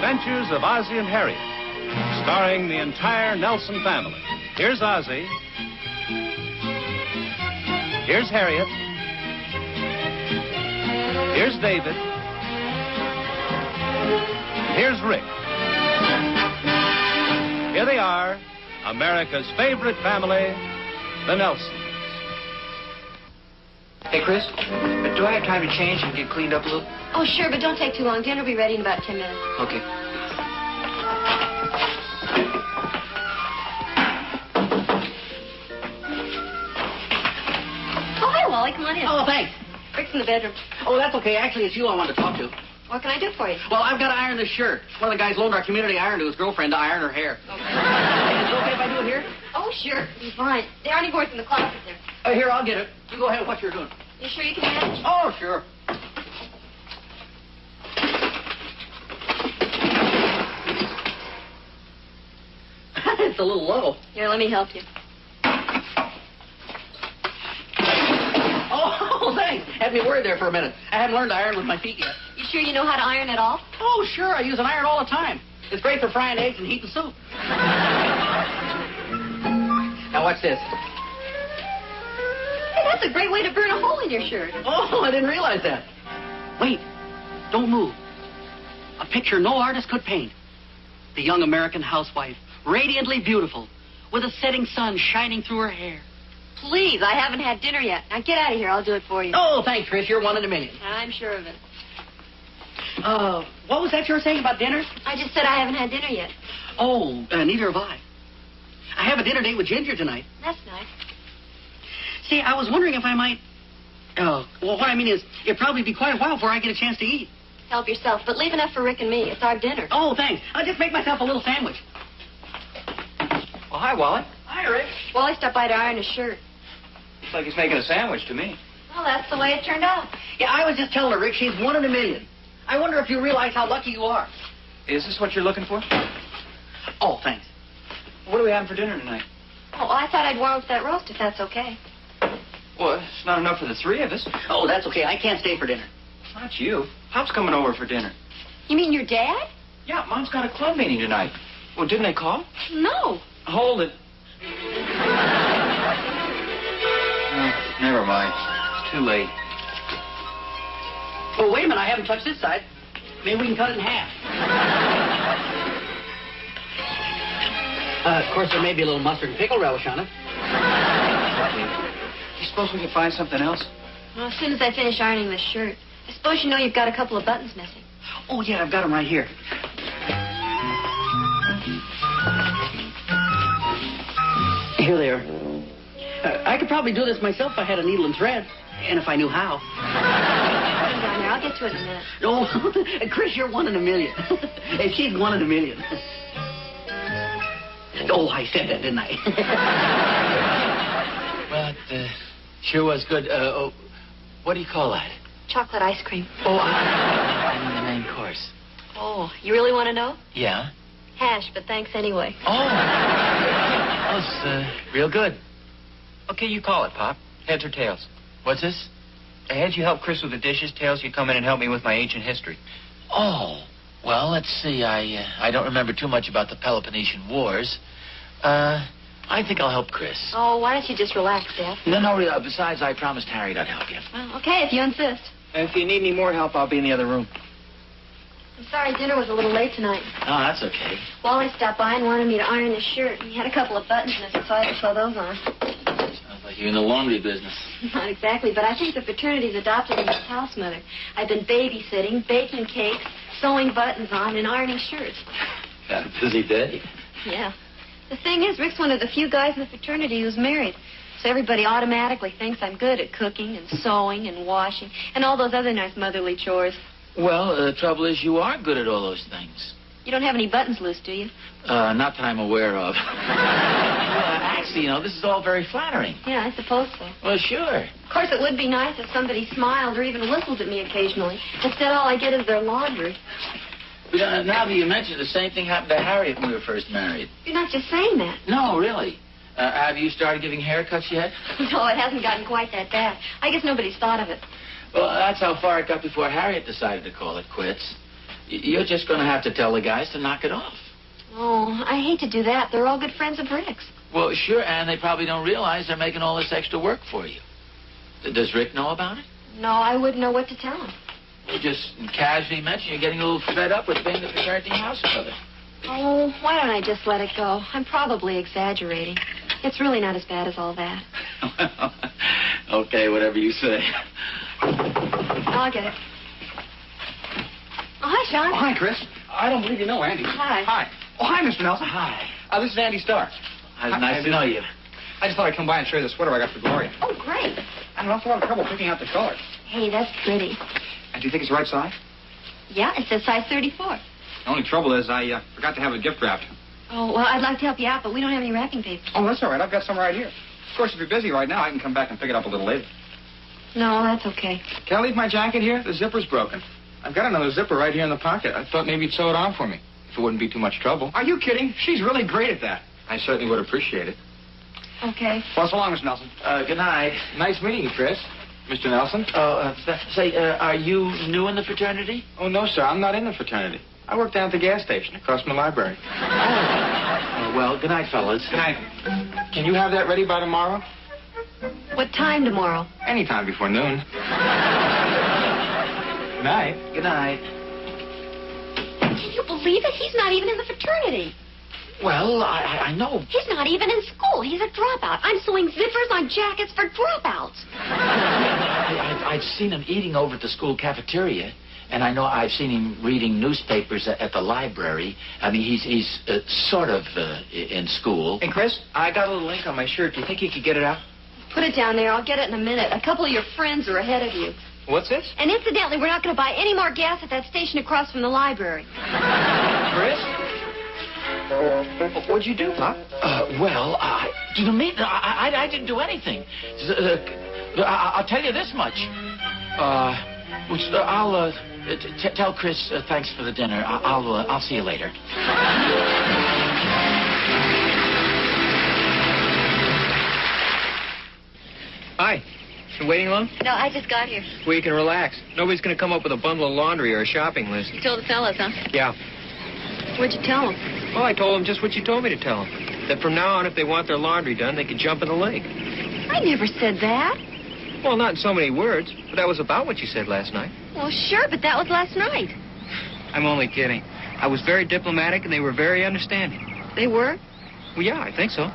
Adventures of Ozzie and Harriet, starring the entire Nelson family. Here's Ozzie. Here's Harriet. Here's David. Here's Rick. Here they are, America's favorite family, the Nelsons. Hey, Kris, do I have time to change and get cleaned up a little? Oh, sure, but don't take too long. Dinner will be ready in about 10 minutes. Okay. Oh, hi, Wally. Come on in. Oh, thanks. Rick's in the bedroom. Oh, that's okay. Actually, it's you I wanted to talk to. What can I do for you? Well, I've got to iron this shirt. One of the guys loaned our community iron to his girlfriend to iron her hair. Okay. Is it okay if I do it here? Oh, sure. It'll be fine. There aren't any boards in the closet there. Here, I'll get it. You go ahead with what you're doing. You sure you can manage? Oh, sure. It's a little low. Here, let me help you. Oh, thanks. Had me worried there for a minute. I haven't learned to iron with my feet yet. You sure you know how to iron at all? Oh, sure. I use an iron all the time. It's great for frying eggs and heating soup. Now, watch this. Hey, that's a great way to burn a hole in your shirt. Oh, I didn't realize that. Wait. Don't move. A picture no artist could paint. The young American housewife, radiantly beautiful, with a setting sun shining through her hair. Please, I haven't had dinner yet. Now get out of here. I'll do it for you. Oh, thanks, Kris. You're one in a million. I'm sure of it. What was that you were saying about dinner? I just said I haven't had dinner yet. Oh, neither have I. I have a dinner date with Ginger tonight. That's nice. See, I was wondering if I might... well, what I mean is, it'd probably be quite a while before I get a chance to eat. Help yourself, but leave enough for Rick and me. It's our dinner. Oh, thanks. I'll just make myself a little sandwich. Well, hi, Wally. Hi, Rick. Wally stopped by to iron his shirt. Looks like he's making a sandwich to me. Well, that's the way it turned out. Yeah, I was just telling her, Rick, she's one in a million. I wonder if you realize how lucky you are. Is this what you're looking for? Oh, thanks. What are we having for dinner tonight? Oh, I thought I'd warm up that roast if that's okay. Well, it's not enough for the three of us. Oh, that's okay. I can't stay for dinner. Not you. Pop's coming over for dinner. You mean your dad? Yeah, Mom's got a club meeting tonight. Well, didn't they call? No. Hold it. Never mind. It's too late. Oh, wait a minute. I haven't touched this side. Maybe we can cut it in half. Of course, there may be a little mustard and pickle relish on it. You suppose we can find something else? Well, as soon as I finish ironing this shirt. I suppose you know you've got a couple of buttons missing. Oh, yeah, I've got them right here. Here they are. I could probably do this myself if I had a needle and thread, and if I knew how. Hang down there. I'll get to it in a minute. Oh, Kris, you're one in a million. And she's one in a million. Oh, I said that, didn't I? Well, it sure was good. What do you call that? Chocolate ice cream. Oh, I mean the main course. Oh, you really want to know? Yeah? Hash, but thanks anyway. Oh. That's real good. Okay, you call it, Pop. Heads or tails? What's this? Heads, you help Kris with the dishes. Tails, you come in and help me with my ancient history. Oh. Well, let's see. I don't remember too much about the Peloponnesian Wars. I think I'll help Kris. Oh, why don't you just relax, Dad? No, besides, I promised Harriet I'd help you. Well, okay, if you insist. If you need any more help, I'll be in the other room. I'm sorry dinner was a little late tonight. Oh, that's okay. Wally stopped by and wanted me to iron his shirt. He had a couple of buttons missing, so I had to sew those on. Sounds like you're in the laundry business. Not exactly, but I think the fraternity's adopted me as house mother. I've been babysitting, baking cakes, sewing buttons on, and ironing shirts. Got a busy day. Yeah. The thing is, Rick's one of the few guys in the fraternity who's married. So everybody automatically thinks I'm good at cooking and sewing and washing and all those other nice motherly chores. Well, the trouble is you are good at all those things. You don't have any buttons loose, do you? Not that I'm aware of. Actually, this is all very flattering. Yeah, I suppose so. Well, sure. Of course, it would be nice if somebody smiled or even whistled at me occasionally. Instead, all I get is their laundry. But now that you mention it, the same thing happened to Harriet when we were first married. You're not just saying that. No, really. Have you started giving haircuts yet? No, it hasn't gotten quite that bad. I guess nobody's thought of it. Well, that's how far it got before Harriet decided to call it quits. You're just going to have to tell the guys to knock it off. Oh, I hate to do that. They're all good friends of Rick's. Well, sure, and they probably don't realize they're making all this extra work for you. Does Rick know about it? No, I wouldn't know what to tell him. You just casually mentioned you're getting a little fed up with being the fraternity house mother. Oh, why don't I just let it go? I'm probably exaggerating. It's really not as bad as all that. Okay, whatever you say. I'll get it. Oh, hi, Sean. Oh, hi, Kris. I don't believe you know Andy. Hi. Hi. Oh, hi, Mr. Nelson. Hi. This is Andy Starr. Nice to know you. I just thought I'd come by and show you the sweater I got for Gloria. Oh, great. I had an awful lot of trouble picking out the color. Hey, that's pretty. And do you think it's the right size? Yeah, it says size 34. The only trouble is I forgot to have it gift wrapped. Oh, well, I'd like to help you out, but we don't have any wrapping paper. Oh, that's all right. I've got some right here. Of course, if you're busy right now, I can come back and pick it up a little later. No, that's okay. Can I leave my jacket here? The zipper's broken. I've got another zipper right here in the pocket. I thought maybe you'd sew it on for me, if it wouldn't be too much trouble. Are you kidding? She's really great at that. I certainly would appreciate it. Okay. Well, so long, Mr. Nelson. Good night. Nice meeting you, Kris. Mr. Nelson? Are you new in the fraternity? Oh, no, sir. I'm not in the fraternity. I work down at the gas station across from the library. Well, good night, fellas. Good night. Can you have that ready by tomorrow? What time tomorrow? Anytime before noon. Good night. Good night. Can you believe it? He's not even in the fraternity. Well, I know. He's not even in school. He's a dropout. I'm sewing zippers on jackets for dropouts. I've seen him eating over at the school cafeteria, and I know I've seen him reading newspapers at the library. I mean, he's sort of in school. Hey, Kris, I got a little ink on my shirt. Do you think you could get it out? Put it down there. I'll get it in a minute. A couple of your friends are ahead of you. What's this? And incidentally, we're not going to buy any more gas at that station across from the library. Kris? What'd you do, Pop? Well, you mean I didn't do anything. I'll tell you this much. I'll tell Kris thanks for the dinner. I'll see you later. Hi. Been waiting long? No, I just got here. Well, you can relax. Nobody's going to come up with a bundle of laundry or a shopping list. You told the fellas, huh? Yeah. What'd you tell them? Well, I told them just what you told me to tell them. That from now on, if they want their laundry done, they can jump in the lake. I never said that. Well, not in so many words, but that was about what you said last night. Well, sure, but that was last night. I'm only kidding. I was very diplomatic, and they were very understanding. They were? Well, yeah, I think so.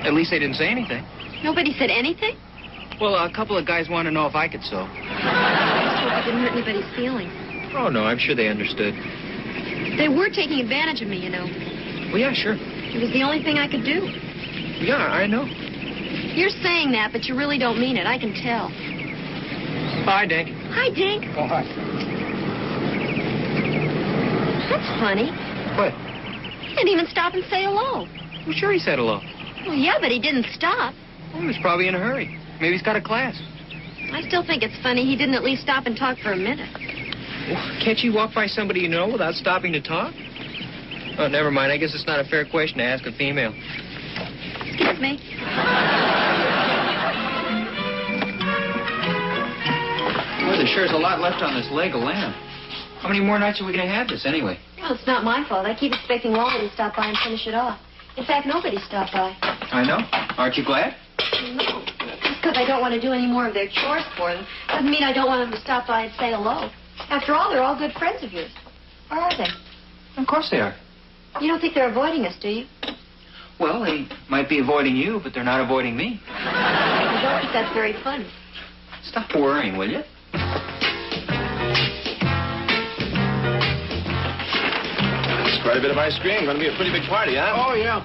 At least they didn't say anything. Nobody said anything? Well, a couple of guys wanted to know if I could sew. I just hope it didn't hurt anybody's feelings. Oh, no, I'm sure they understood. They were taking advantage of me, you know. Well, yeah, sure. It was the only thing I could do. Yeah, I know. You're saying that, but you really don't mean it. I can tell. Hi, Dink. Hi, Dink. Oh, hi. That's funny. What? He didn't even stop and say hello. Well, sure he said hello. Well, yeah, but he didn't stop. Well, he was probably in a hurry. Maybe he's got a class. I still think it's funny he didn't at least stop and talk for a minute. Well, can't you walk by somebody you know without stopping to talk? Oh, never mind. I guess it's not a fair question to ask a female. Excuse me. Well, there sure is a lot left on this leg of lamb. How many more nights are we going to have this, anyway? Well, it's not my fault. I keep expecting Wally to stop by and finish it off. In fact, nobody stopped by. I know. Aren't you glad? No. Just because I don't want to do any more of their chores for them doesn't mean I don't want them to stop by and say hello. After all, they're all good friends of yours. Or are they? Of course they are. You don't think they're avoiding us, do you? Well, they might be avoiding you, but they're not avoiding me. I don't think that's very funny. Stop worrying, will you? It's quite a bit of ice cream. Going to be a pretty big party, huh? Oh, yeah.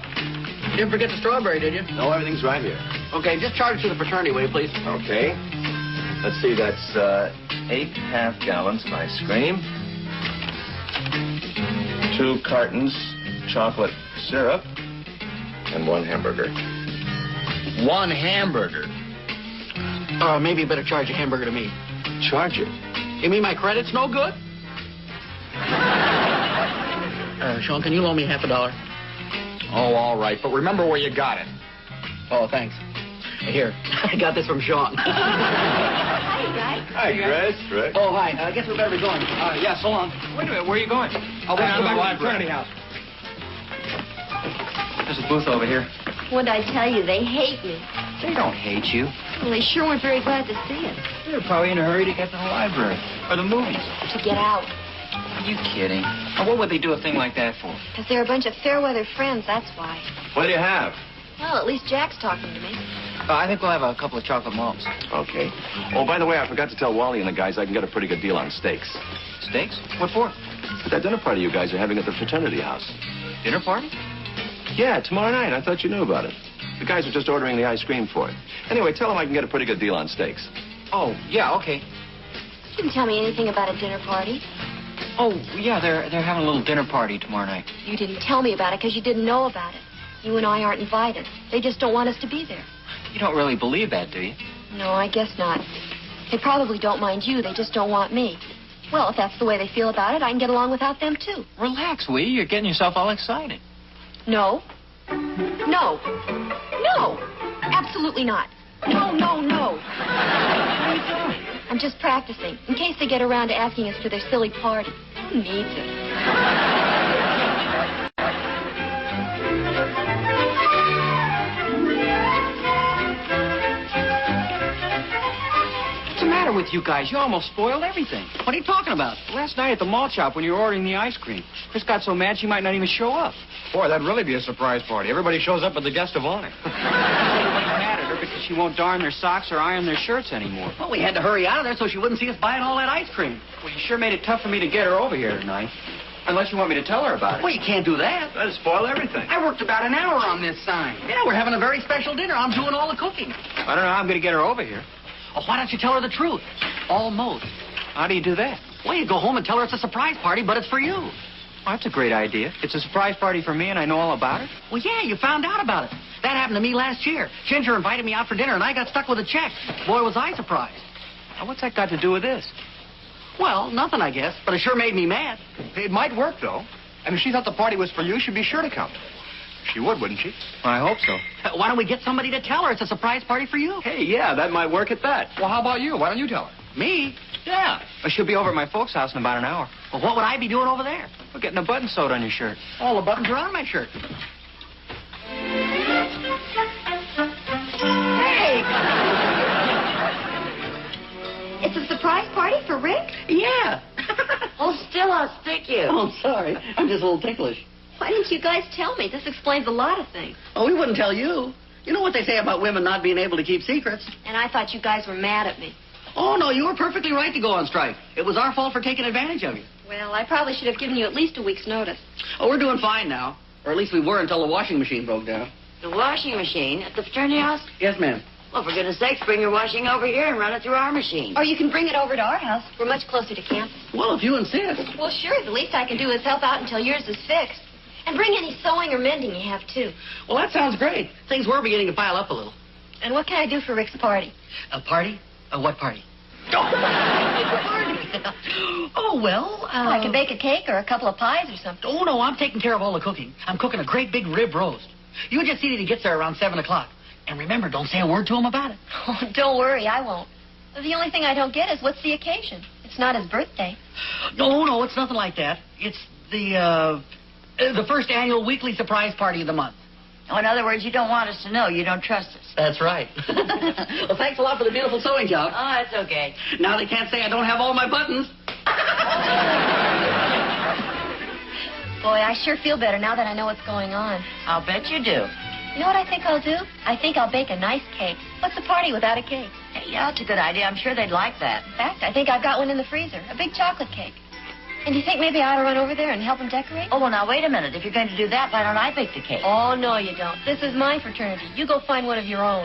You didn't forget the strawberry, did you? No, everything's right here. Okay, just charge it to the fraternity, will you, please? Okay. Let's see, that's 8 half-gallons of ice cream. 2 cartons chocolate syrup. And 1 hamburger. 1 hamburger. Maybe you better charge a hamburger to me. Charge it. You mean my credit's no good? Sean, can you loan me $50? Oh, all right. But remember where you got it. Oh, thanks. Here, I got this from Sean. Hi, guys. Hi, Kris. Rick. Oh, hi. I guess we better be going. Yeah, so long. Wait a minute, where are you going? I'll wait to the fraternity house. There's a booth over here. What did I tell you? They hate me. They don't hate you. Well, they sure weren't very glad to see it. They're probably in a hurry to get to the library. Or the movies. To get out. Are you kidding? Now, what would they do a thing like that for? Because they're a bunch of fair-weather friends, that's why. What do you have? Well, at least Jack's talking to me. I think we'll have a couple of chocolate malts. Okay. Oh, by the way, I forgot to tell Wally and the guys I can get a pretty good deal on steaks. Steaks? What for? At that dinner party you guys are having at the fraternity house. Dinner party? Yeah, tomorrow night. I thought you knew about it. The guys are just ordering the ice cream for it. Anyway, tell them I can get a pretty good deal on steaks. Oh, yeah, okay. You didn't tell me anything about a dinner party. Oh, yeah, they're having a little dinner party tomorrow night. You didn't tell me about it because you didn't know about it. You and I aren't invited. They just don't want us to be there. You don't really believe that, do you? No, I guess not. They probably don't mind you. They just don't want me. Well, if that's the way they feel about it, I can get along without them, too. Relax, will you? You're getting yourself all excited. No. No. No. Absolutely not. No, no, no. What are you doing? I'm just practicing, in case they get around to asking us for their silly party. Who needs it? What's the matter with you guys? You almost spoiled everything. What are you talking about? Last night at the malt shop when you were ordering the ice cream, Kris got so mad she might not even show up. Boy, that'd really be a surprise party. Everybody shows up at the guest of honor. Everybody's mad at her because she won't darn their socks or iron their shirts anymore. Well, we had to hurry out of there so she wouldn't see us buying all that ice cream. Well, you sure made it tough for me to get her over here tonight. Unless you want me to tell her about it. Well, you can't do that. That'd spoil everything. I worked about an hour on this sign. Yeah, we're having a very special dinner. I'm doing all the cooking. I don't know how I'm going to get her over here. Oh, why don't you tell her the truth? Almost. How do you do that? Well, you go home and tell her it's a surprise party, but it's for you. Oh, that's a great idea. It's a surprise party for me and I know all about it. Well, yeah, you found out about it. That happened to me last year. Ginger invited me out for dinner and I got stuck with a check. Boy, was I surprised. Now, what's that got to do with this? Well, nothing, I guess, but it sure made me mad. It might work, though. And if she thought the party was for you, she'd be sure to come. She would, wouldn't she? I hope so. Why don't we get somebody to tell her it's a surprise party for you? Hey, yeah, that might work at that. Well, how about you? Why don't you tell her? Me? Yeah. Well, she'll be over at my folks' house in about an hour. Well, what would I be doing over there? We're getting a button sewed on your shirt. All the buttons are on my shirt. Hey! It's a surprise party for Rick? Yeah. Oh, still, I'll stick you. Oh, sorry. I'm just a little ticklish. Why didn't you guys tell me? This explains a lot of things. Oh, we wouldn't tell you. You know what they say about women not being able to keep secrets? And I thought you guys were mad at me. Oh, no, you were perfectly right to go on strike. It was our fault for taking advantage of you. Well, I probably should have given you at least a week's notice. Oh, we're doing fine now. Or at least we were until the washing machine broke down. The washing machine at the fraternity house? Yes, ma'am. Well, for goodness sakes, bring your washing over here and run it through our machine. Or you can bring it over to our house. We're much closer to campus. Well, if you insist. Well, sure. The least I can do is help out until yours is fixed. And bring any sewing or mending you have, too. Well, that sounds great. Things were beginning to pile up a little. And what can I do for Rick's party? A party? What party? Oh, well, I can bake a cake or a couple of pies or something. Oh, no, I'm taking care of all the cooking. I'm cooking a great big rib roast. You just see that he gets there around 7 o'clock. And remember, don't say a word to him about it. Oh, don't worry, I won't. The only thing I don't get is what's the occasion? It's not his birthday. No, it's nothing like that. It's the first annual weekly surprise party of the month. Oh, in other words, you don't want us to know. You don't trust us. That's right. Well, thanks a lot for the beautiful sewing job. Oh, it's okay. Now they can't say I don't have all my buttons. Boy, I sure feel better now that I know what's going on. I'll bet you do. You know what I think I'll do? I think I'll bake a nice cake. What's a party without a cake? Hey, yeah, that's a good idea. I'm sure they'd like that. In fact, I think I've got one in the freezer. A big chocolate cake. And do you think maybe I ought to run over there and help them decorate? Oh, well, now, wait a minute. If you're going to do that, why don't I bake the cake? Oh, no, you don't. This is my fraternity. You go find one of your own.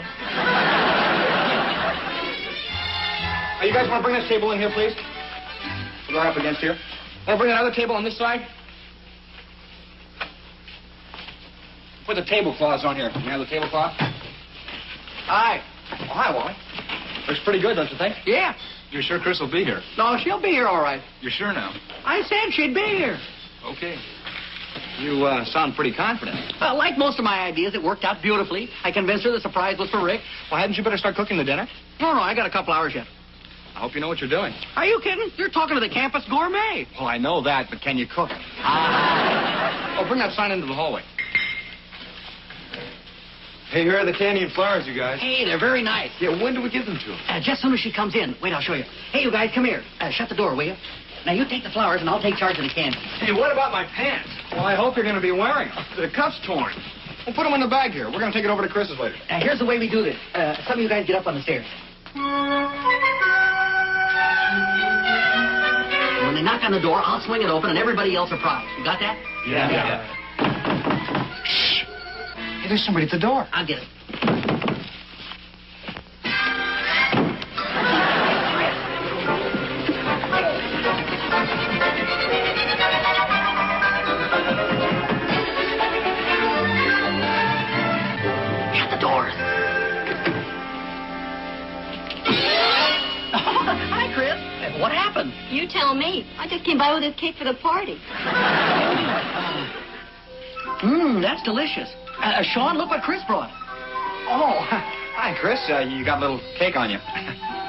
You guys want to bring this table in here, please? We'll go up against here. Want to bring another table on this side? Put the tablecloths on here. You have the tablecloth? Hi. Oh, hi, Wally. Looks pretty good, don't you think? Yeah. You're sure Kris will be here? No, she'll be here all right. You're sure now? I said she'd be here. Okay. You sound pretty confident. Like most of my ideas, it worked out beautifully. I convinced her the surprise was for Rick. Well, hadn't you better start cooking the dinner? No, I got a couple hours yet. I hope you know what you're doing. Are you kidding? You're talking to the campus gourmet. Well, I know that, but can you cook? Oh, bring that sign into the hallway. Hey, here are the candy and flowers, you guys. Hey, they're very nice. Yeah, when do we give them to them? Just as soon as she comes in. Wait, I'll show you. Hey, you guys, come here. Shut the door, will you? Now, you take the flowers, and I'll take charge of the candy. Hey, what about my pants? Well, I hope you're going to be wearing them. The cuff's torn. We'll put them in the bag here. We're going to take it over to Chris's later. Here's the way we do this. Some of you guys get up on the stairs. When they knock on the door, I'll swing it open, and everybody else surprised. You got that? Yeah. Shh. Hey, there's somebody at the door. I'll get it. Shut the doors. Hi, Kris. What happened? You tell me. I just came by with this cake for the party. That's delicious. Sean, look what Kris brought. Oh, hi, Kris. You got a little cake on you.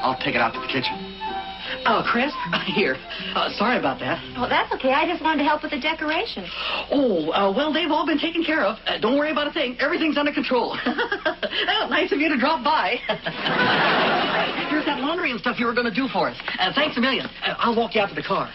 I'll take it out to the kitchen. Oh, Kris, here. Sorry about that. Oh, that's okay. I just wanted to help with the decorations. Oh, well, they've all been taken care of. Don't worry about a thing. Everything's under control. Well, nice of you to drop by. Here's that laundry and stuff you were going to do for us. Thanks a million. I'll walk you out to the car.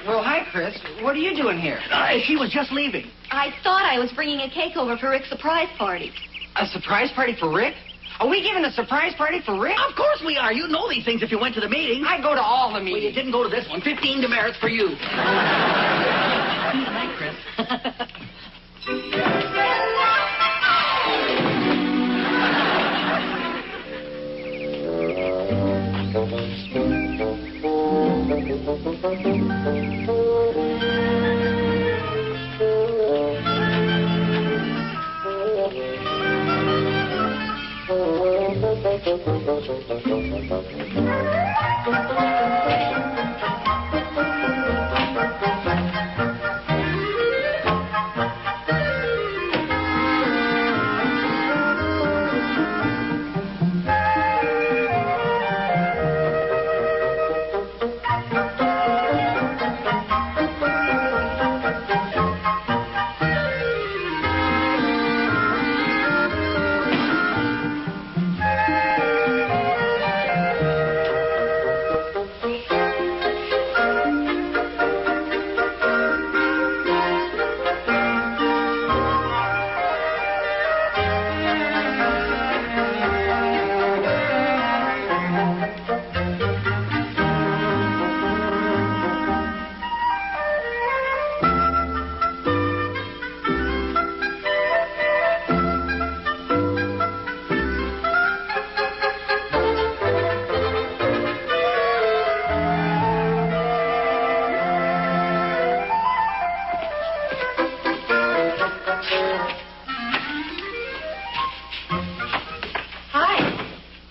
Well, hi, Kris. What are you doing here? She was just leaving. I thought I was bringing a cake over for Rick's surprise party. A surprise party for Rick? Are we giving a surprise party for Rick? Of course we are. You'd know these things if you went to the meeting. I go to all the Well, you meetings. didn't go to this one. 15 demerits for you. Good night, Kris.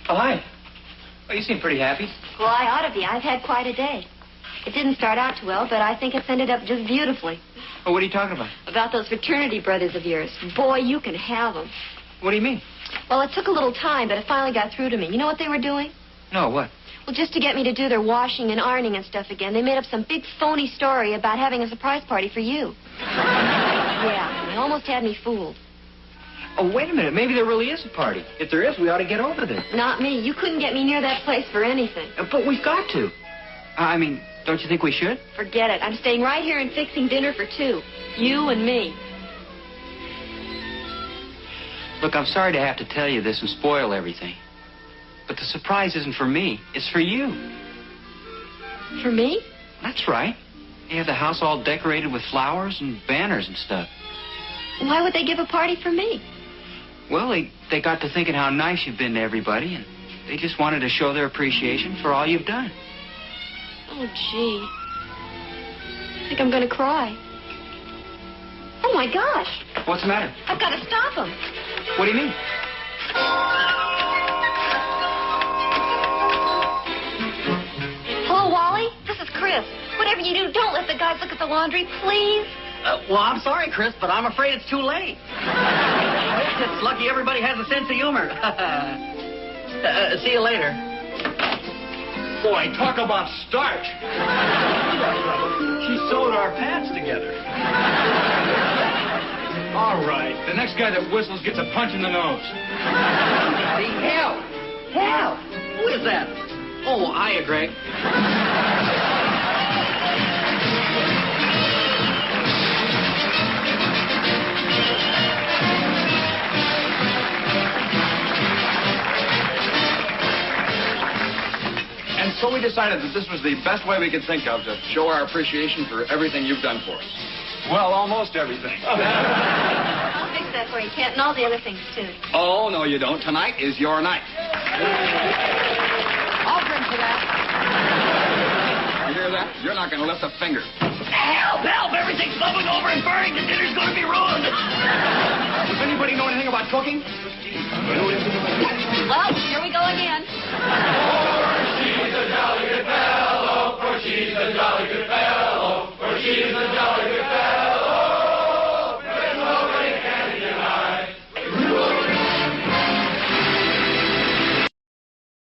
Oh, hi. Oh, you seem pretty happy. Well, I ought to be. I've had quite a day. It didn't start out too well, but I think it's ended up just beautifully. Oh, what are you talking about? About those fraternity brothers of yours. Boy, you can have them. What do you mean? Well, it took a little time, but it finally got through to me. You know what they were doing? No, what? Well, just to get me to do their washing and ironing and stuff again, they made up some big phony story about having a surprise party for you. Yeah, they almost had me fooled. Oh, wait a minute. Maybe there really is a party. If there is, we ought to get over there. Not me. You couldn't get me near that place for anything. But we've got to. I mean, don't you think we should? Forget it. I'm staying right here and fixing dinner for two. You and me. Look, I'm sorry to have to tell you this and spoil everything. But the surprise isn't for me. It's for you. For me? That's right. They have the house all decorated with flowers and banners and stuff. Why would they give a party for me? Well, they got to thinking how nice you've been to everybody, and they just wanted to show their appreciation for all you've done. Oh, gee. I think I'm going to cry. Oh, my gosh. What's the matter? I've got to stop them. What do you mean? Hello, Wally. This is Kris. Whatever you do, don't let the guys look at the laundry, please. Well, I'm sorry, Kris, but I'm afraid it's too late. It's lucky everybody has a sense of humor. See you later. Boy, talk about starch. She sewed our pants together. All right. The next guy that whistles gets a punch in the nose. Hey, Hal! Hal! Who is that? Oh, hiya, Greg. And so we decided that this was the best way we could think of to show our appreciation for everything you've done for us. Well, almost everything. I'll fix that for you, Kent, and all the other things, too. Oh, no, you don't. Tonight is your night. I'll drink to that. You hear that? You're not going to lift a finger. Help! Help! Everything's bubbling over and burning. The dinner's going to be ruined. Does anybody know anything about cooking? Well, here we go again. For she's a jolly good fellow, for she's a jolly good fellow, for she's a jolly